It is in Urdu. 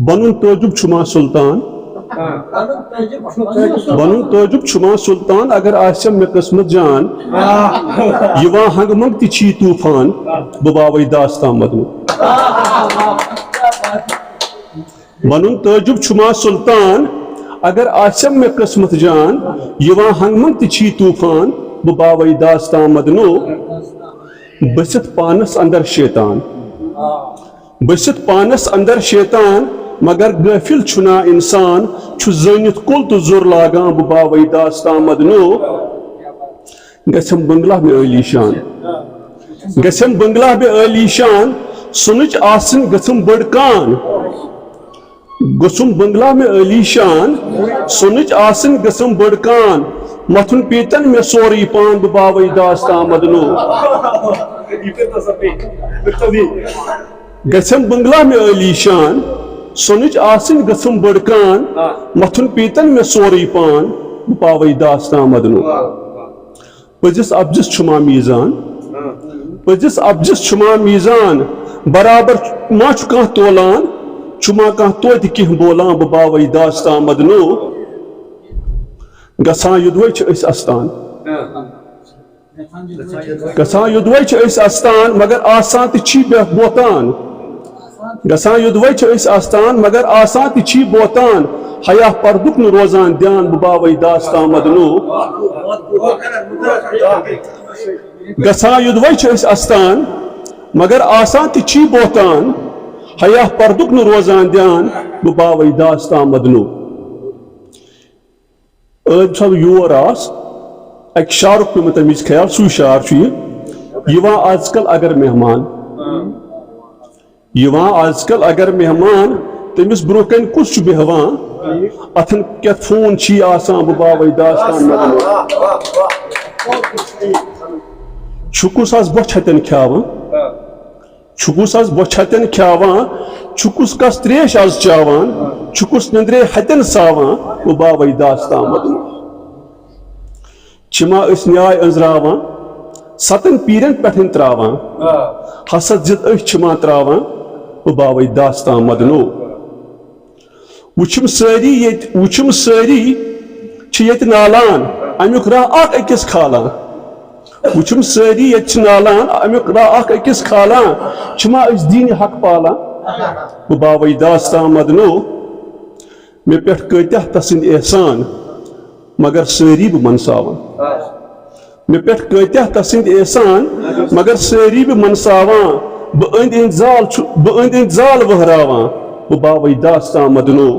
بنن تعجب چھما سلطان بنن تعجب چھما سلطان اگر آسم میں قسمت جان یوان ہنگ منگ تی چھی طوفان بباوی داستان مدنو بنن تعجب چھما سلطان اگر آسم میں قسمت جان یوان ہنگ منگ تی چھی طوفان بباوی داستان مدنو بست پانس اندر شیطان بست پانس اندر شیطان مگر غافل چھنا انسان چھ زنت کل تو زور لاگان بباوی داستان مدنو گسم بنگلہ میں علی شان گسم بنگلہ میں علی شان سنچ آسن گسم بڑکان گسم بنگلہ میں علی شان سنچ آسن گسم بڑکان متن پیتن میں سوری پان بباوی داستان مدنو گسم بنگلہ میں علی شان سنچ آسن گسم بڑکان متن پیتن میں سوری پان بباوی داستان مدنو پزس ابجس چھما میزان پزس ابجس چھما میزان برابر ما چھ کان تولان چھما کان توتہ کینہ بولان بباوی داستان مدنو گسان یدوے چھ اس استان گسان یدوے چھ اس استان مگر آسان تہ چھی بوتان گسان یدوے چھ اس استان مگر آسان تہ چھی بوتان حیا پردک نہ روزان دیان بباوی داستان مدنو گسان یدوے چھ اس استان مگر آسان تہ چھی بوتان حیا پردک نہ روزان دیان بباوی داستان مدنو سب یور آس اک شارک پہ متمیز خیال سو شعر یوان آج کل اگر مہمان یوان آج کل اگر مہمان تمس برو کن کس بہوان اتن کت فون چھی آسان بباوی داستان مدنو چھکس آس بہ چھتن کھیاوان چھکس آس بہ چھتن کھیاوان چھکس کس تریش آس چاوان چھکس نندرے ہتن ساوان بباوی داستان مدنو چھما اس نیائے انزراوان ستن پیرن پٹھن تراوان حسد زد اش چھما تراوان بباوی داستان مدنو وچم ساری چھ یت نالان امیک راہ اک اکس کھالان وچم ساری یت نالان امیک راہ اک اکس کھالان چھما اس دین حق پالان بباوی داستان مدنو میں پیٹھ کتہ تسند احسان مگر ساری بہ منساوان میں پیٹھ کتہ تسند احسان مگر ساری بہ منساوان بہ اند زال وہراوان بباوی داستان مدنو